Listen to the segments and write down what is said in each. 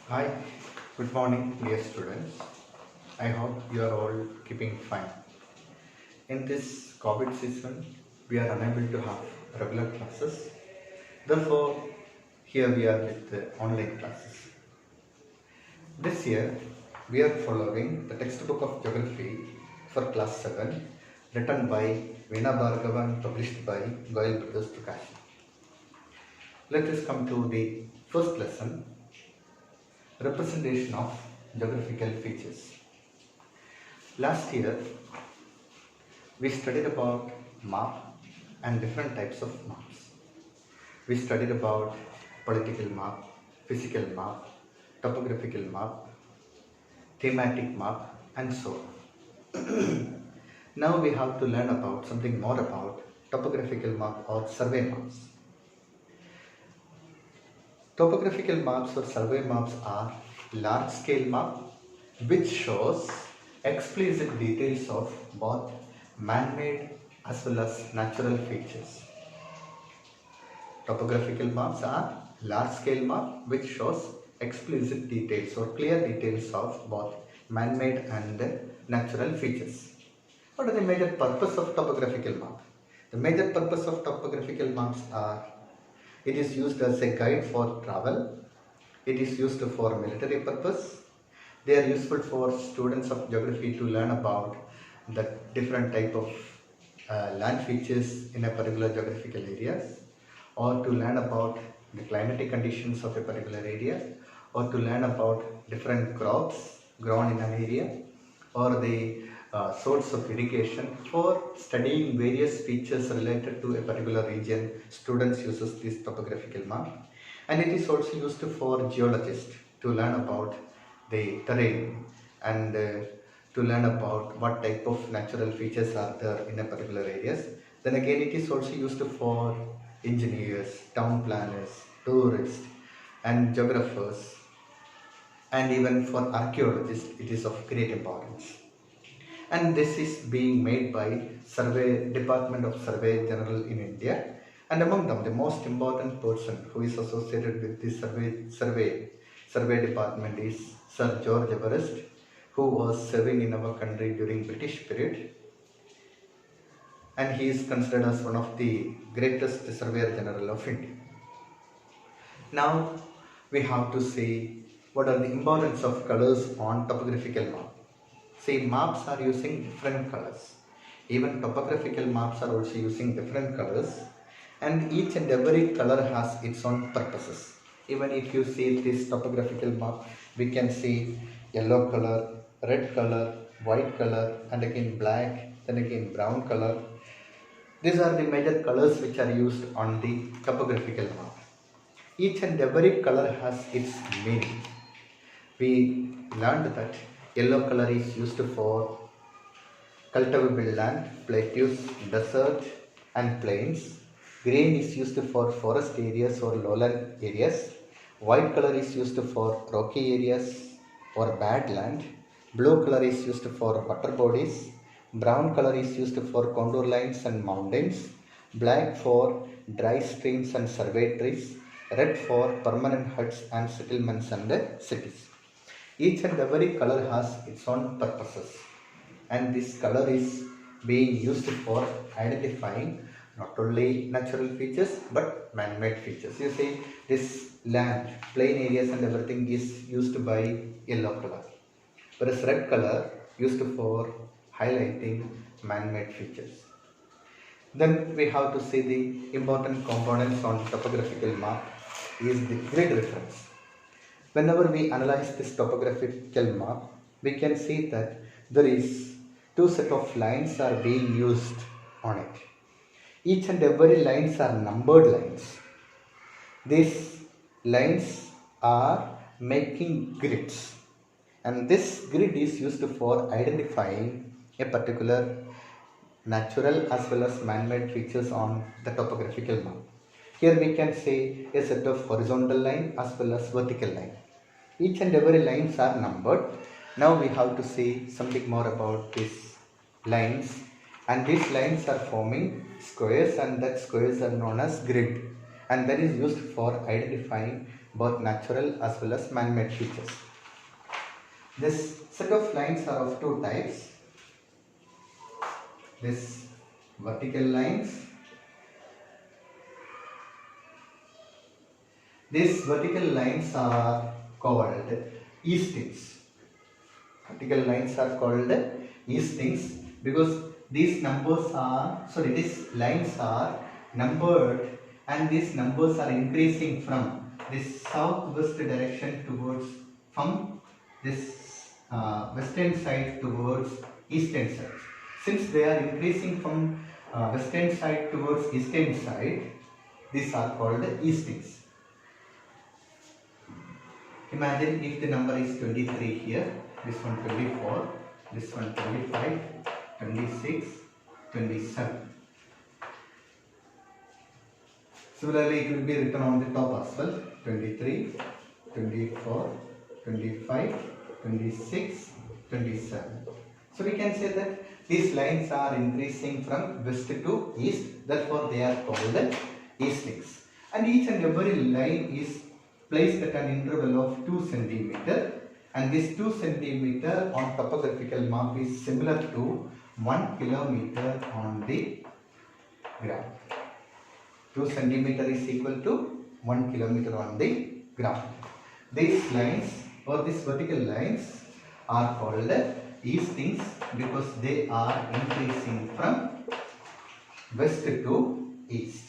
Hi, good morning, dear students. I hope you are all keeping fine. In this COVID season, we are unable to have regular classes. Therefore, here we are with the online classes. This year, we are following the textbook of Geography for class 7, written by Veena Bhargavan, published by Goyal Brothers Prakash. Let us come to the first lesson, representation of geographical features. Last year, we studied about map and different types of maps. We studied about political map, physical map, topographical map, thematic map, and so on. Now we have to learn about something more about topographical map or survey maps. Topographical maps or survey maps are large scale map which shows explicit details of both man-made as well as natural features. Topographical maps are large scale map which shows explicit details or clear details of both man-made and natural features. What are the major purpose of topographical map? The major purpose of topographical maps are it is used as a guide for travel, it is used for military purpose, they are useful for students of geography to learn about the different type of land features in a particular geographical areas, or to learn about the climatic conditions of a particular area, or to learn about different crops grown in an area, or the source of irrigation. For studying various features related to a particular region, students uses this topographical map, and it is also used for geologists to learn about the terrain and to learn about what type of natural features are there in a particular areas. Then again, it is also used for engineers, town planners, tourists, and geographers, and even for archaeologists. It is of great importance. And this is being made by Survey Department of Survey General in India, and among them the most important person who is associated with this survey department is Sir George Everest, who was serving in our country during British period, and he is considered as one of the greatest surveyor general of India. Now we have to see what are the importance of colors on topographical map. See, maps are using different colors. Even topographical maps are also using different colors, and each and every color has its own purposes. Even if you see this topographical map, we can see yellow color, red color, white color, and again black, then again brown color. These are the major colors which are used on the topographical map. Each and every color has its meaning. We learned that yellow color is used for cultivable land, plateaus, desert and plains. Green is used for forest areas or lowland areas. White color is used for rocky areas or bad land. Blue color is used for water bodies. Brown color is used for contour lines and mountains. Black for dry streams and survey trees. Red for permanent huts and settlements and cities. Each and every color has its own purposes, and this color is being used for identifying not only natural features but man-made features. You see, this land, plain areas and everything is used by yellow color, whereas red color used for highlighting man-made features. Then we have to see the important components on topographical map is the grid reference. Whenever we analyze this topographical map, we can see that there is two set of lines are being used on it. Each and every lines are numbered lines. These lines are making grids, and this grid is used for identifying a particular natural as well as man-made features on the topographical map. Here we can see a set of horizontal line as well as vertical line. Each and every lines are numbered. Now we have to see something more about these lines, and these lines are forming squares, and that squares are known as grid, and that is used for identifying both natural as well as man-made features. This set of lines are of two types. This vertical lines. These vertical lines are called eastings. Vertical lines are called eastings because these lines are numbered, and these numbers are increasing from this southwest direction towards from this western side towards eastern side. Since they are increasing from western side towards eastern side, these are called eastings. Imagine if the number is 23 here, this one 24, this one 25, 26, 27. Similarly, it will be written on the top as well, 23, 24, 25, 26, 27. So we can say that these lines are increasing from west to east, therefore they are called eastings. And each and every line is placed at an interval of 2 cm, and this 2 cm on topographical map is similar to 1 km on the graph. 2 cm is equal to 1 km on the graph. These lines or these vertical lines are called eastings because they are increasing from west to east.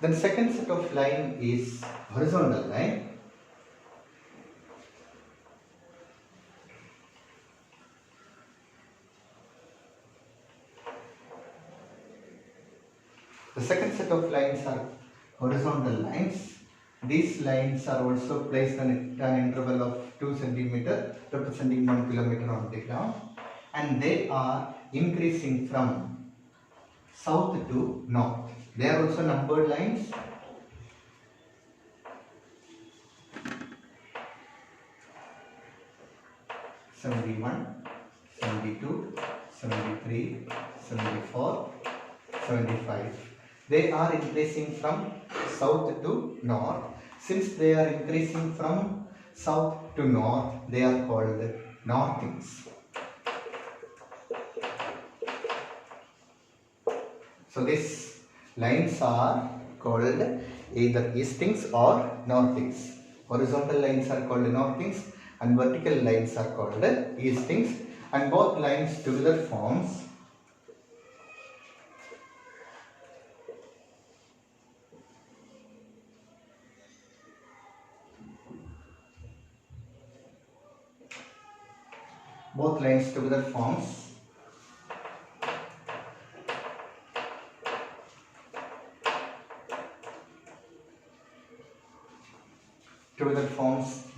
Then second set of line is horizontal line. The second set of lines are horizontal lines. These lines are also placed at an interval of 2 cm representing 1 km on the graph, and they are increasing from south to north. They are also numbered lines. '71, '72, '73, '74, '75. They are increasing from south to north. Since they are increasing from south to north, they are called northings. So these lines are called either eastings or northings. Horizontal lines are called northings and vertical lines are called eastings, and both lines together forms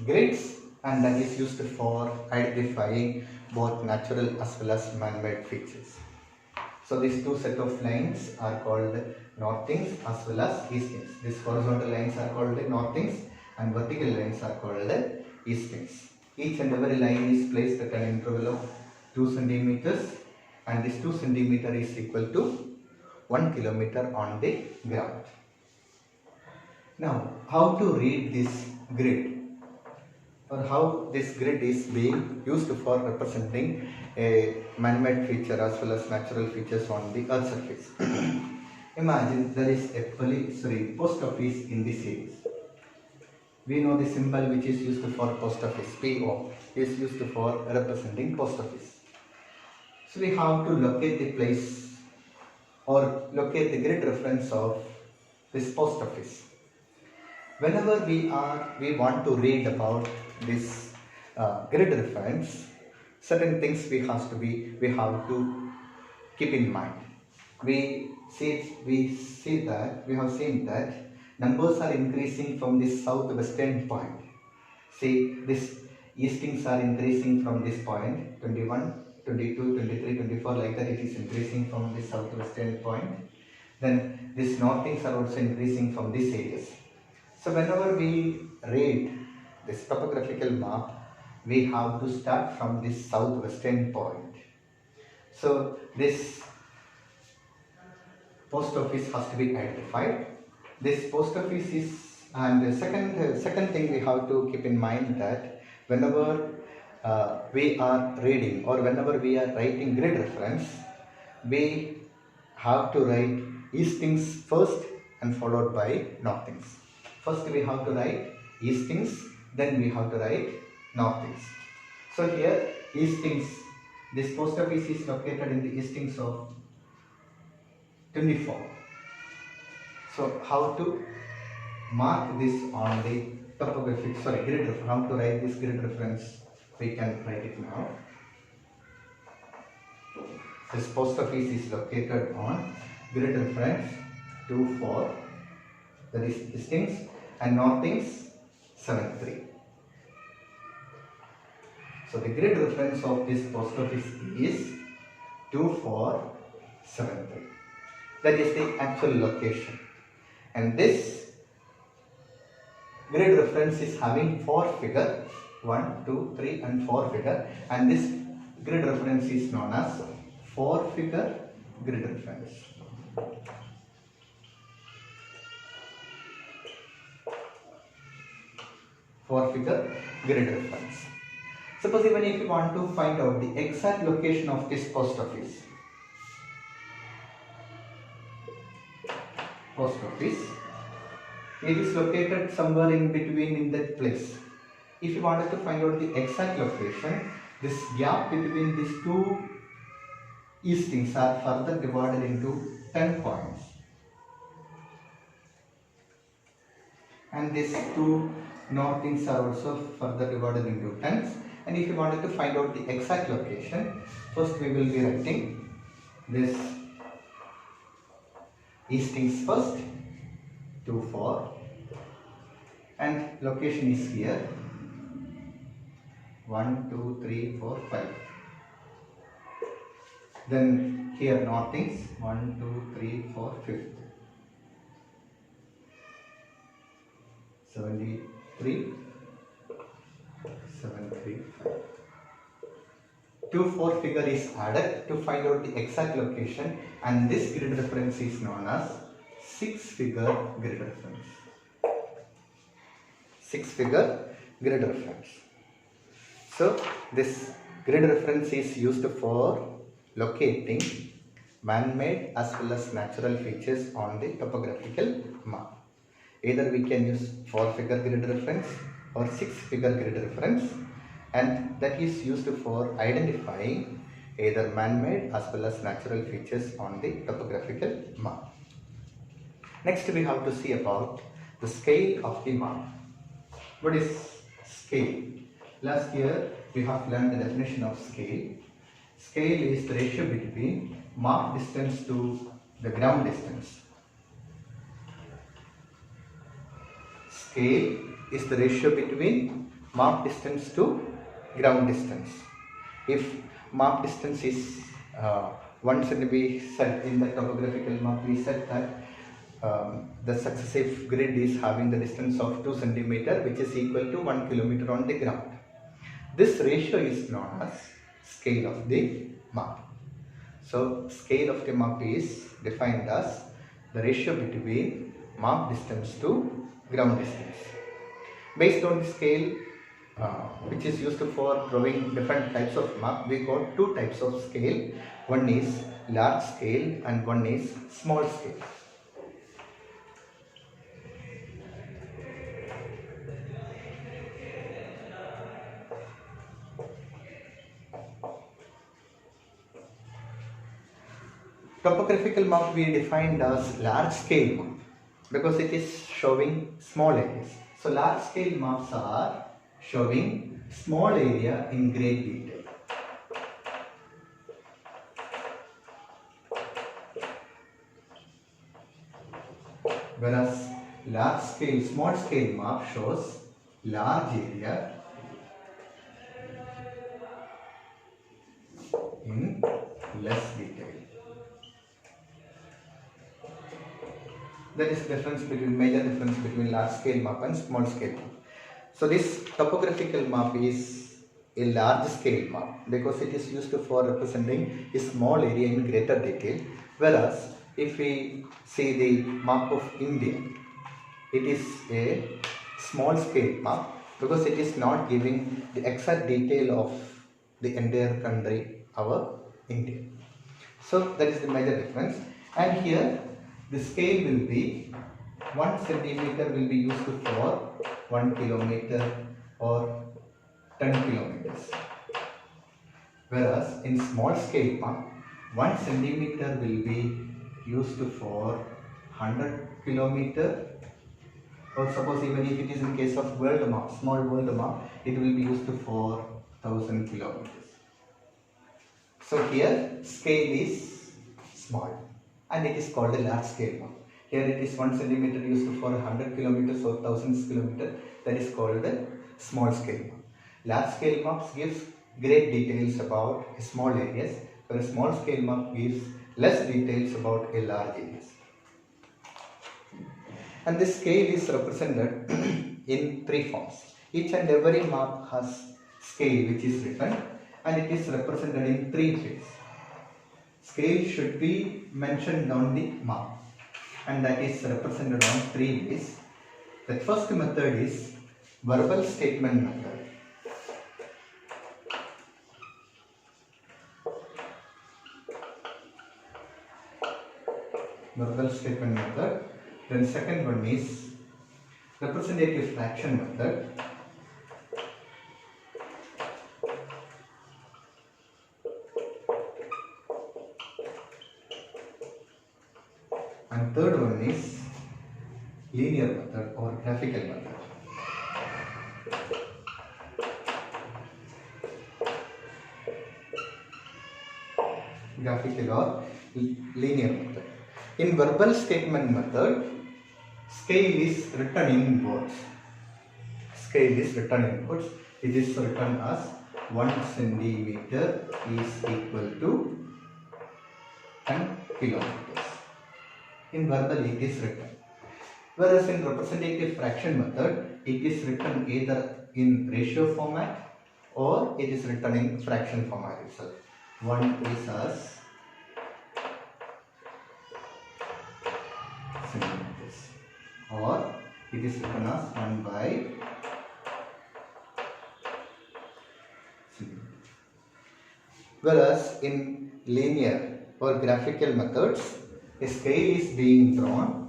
grids, and that is used for identifying both natural as well as man-made features. So these two set of lines are called northings as well as eastings. These horizontal lines are called northings and vertical lines are called eastings. Each and every line is placed at an interval of 2 centimeters, and this 2 centimeter is equal to 1 kilometer on the graph. Now, how to read this grid, or how this grid is being used for representing a man-made feature as well as natural features on the earth surface. Imagine there is a post office in this series. We know the symbol which is used for post office, PO, is used for representing post office. So we have to locate the place or locate the grid reference of this post office. Whenever we want to read about this grid reference, certain things we have to keep in mind. We have seen that numbers are increasing from this southwestern point. See, these eastings are increasing from this point, 21, 22, 23, 24, like that it is increasing from this southwestern point. Then these northings are also increasing from these areas. So whenever we read this topographical map, we have to start from this southwestern point. So this post office has to be identified. This post office is And the second thing we have to keep in mind that whenever we are reading or whenever we are writing grid reference, we have to write eastings first and followed by northings. First we have to write eastings, then we have to write northings. So here eastings, this post office is located in the eastings of 24. So how to mark this on the topographic, grid reference, how to write this grid reference, we can write it now. This post office is located on grid reference 24, that is eastings, and northings 73. So the grid reference of this post office is 2473. That is the actual location. And this grid reference is having 4 figure, 1, 2, 3 and 4 figure, and this grid reference is known as 4 figure grid reference. Four-figure grid reference. Suppose even if you want to find out the exact location of this post office, it is located somewhere in between in that place. If you wanted to find out the exact location, this gap between these two eastings are further divided into 10 points. And these two northings are also further divided into 10s. And if you wanted to find out the exact location, first we will be writing this eastings first, 2, 4, and location is here, 1, 2, 3, 4, 5. Then here northings, 1, 2, 3, 4, 5th. 73, 735. 2 4 figure is added to find out the exact location, and this grid reference is known as 6 figure grid reference. 6 figure grid reference. So this grid reference is used for locating man-made as well as natural features on the topographical map. Either we can use 4 figure grid reference or 6 figure grid reference, and that is used for identifying either man-made as well as natural features on the topographical map. Next we have to see about the scale of the map. What is scale? Last year we have learned the definition of scale. Scale is the ratio between map distance to the ground distance. Scale is the ratio between map distance to ground distance. If map distance is 1 cm, we said in the topographical map, we said that the successive grid is having the distance of 2 cm, which is equal to 1 km on the ground. This ratio is known as scale of the map. So scale of the map is defined as the ratio between map distance to ground distance. Based on the scale which is used for drawing different types of map, we got 2 types of scale. One is large scale and one is small scale. Topographical map we defined as large scale map because it is showing small areas. So large scale maps are showing small area in great detail. Whereas small scale map shows large area in less detail. That is major difference between large scale map and small scale map. So this topographical map is a large scale map because it is used for representing a small area in greater detail. Whereas if we see the map of India, it is a small scale map because it is not giving the exact detail of the entire country, our India. So that is the major difference. And here the scale will be 1 centimeter will be used for 1 kilometer or 10 kilometers. Whereas in small scale map, 1 centimeter will be used for 100 kilometer, or suppose even if it is in case of world map, small world map, it will be used for 1000 kilometers. So here scale is small and it is called a large scale map. Here it is 1 centimeter used for 100 kilometers or 1000 kilometers, that is called a small scale map. Large scale maps gives great details about small areas, where a small scale map gives less details about a large areas. And this scale is represented in 3 forms. Each and every map has scale which is written, and it is represented in 3 ways. Scale should be mentioned on the map, and that is represented on 3 ways. The first method is verbal statement method. Verbal statement method. Then second one is representative fraction method. And third one is linear method or graphical method. Graphical or linear method. In verbal statement method, scale is written in words. Scale is written in words. It is written as 1 centimeter is equal to 10 kilometers. In verbal it is written. Whereas in representative fraction method, it is written either in ratio format or it is written in fraction format itself. 1 is as centimeters, or it is written as 1 by centimeters. Whereas in linear or graphical methods, a scale is being drawn.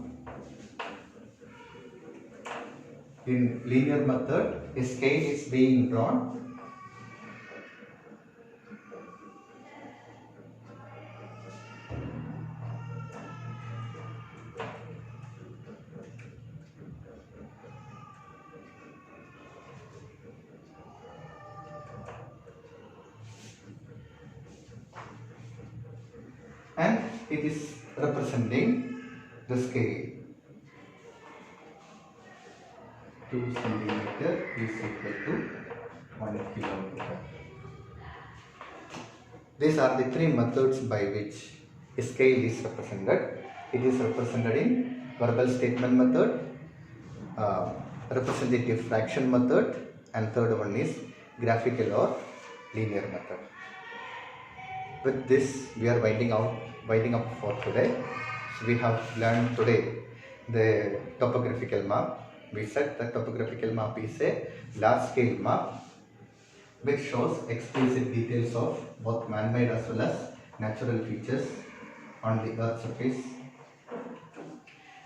In linear method, a scale is being drawn and it is representing the scale. 2 centimeter is equal to 1 kilometer. These are the 3 methods by which a scale is represented. It is represented in verbal statement method, representative fraction method, and third one is graphical or linear method. With this, we are winding up for today. So we have learned today the topographical map. We said that topographical map is a large scale map which shows explicit details of both man-made as well as natural features on the earth's surface.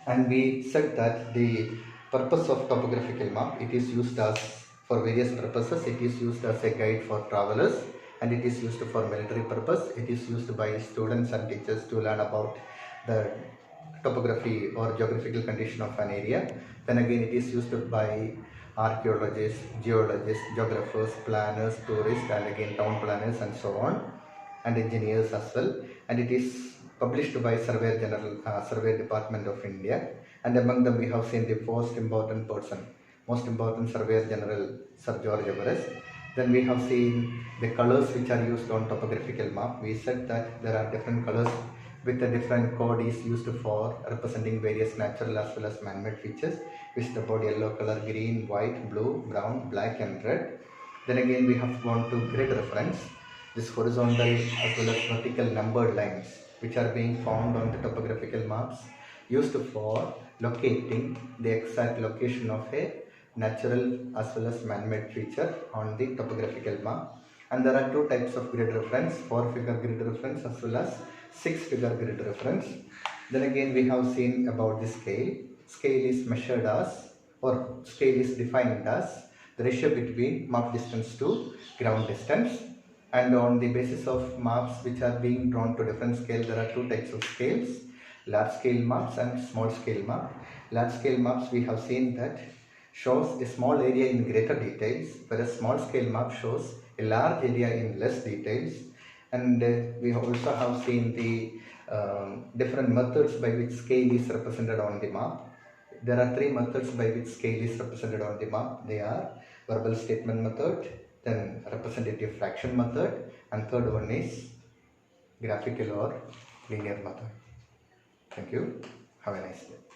And we said that the purpose of topographical map, it is used as for various purposes. It is used as a guide for travelers, and it is used for military purpose. It is used by students and teachers to learn about the topography or geographical condition of an area. Then again, it is used by archaeologists, geologists, geographers, planners, tourists, and again town planners and so on, and engineers as well. And it is published by Surveyor General, Survey Department of India. And among them we have seen the most important Surveyor General, Sir George Everest. Then we have seen the colors which are used on topographical map. We said that there are different colors with a different code is used for representing various natural as well as man-made features. We said about yellow color, green, white, blue, brown, black and red. Then again we have gone to grid reference, this horizontal as well as vertical numbered lines which are being found on the topographical maps used for locating the exact location of a natural as well as man-made feature on the topographical map. And there are two types of grid reference, 4-figure grid reference as well as 6-figure grid reference. Then again we have seen about the scale. Scale is measured as, or scale is defined as the ratio between map distance to ground distance. And on the basis of maps which are being drawn to different scale, there are two types of scales, large scale maps and small scale map. Large scale maps we have seen that shows a small area in greater details, whereas small scale map shows a large area in less details. And we also have seen the different methods by which scale is represented on the map. There are three methods by which scale is represented on the map. They are verbal statement method, then representative fraction method, and third one is graphical or linear method. Thank you. Have a nice day.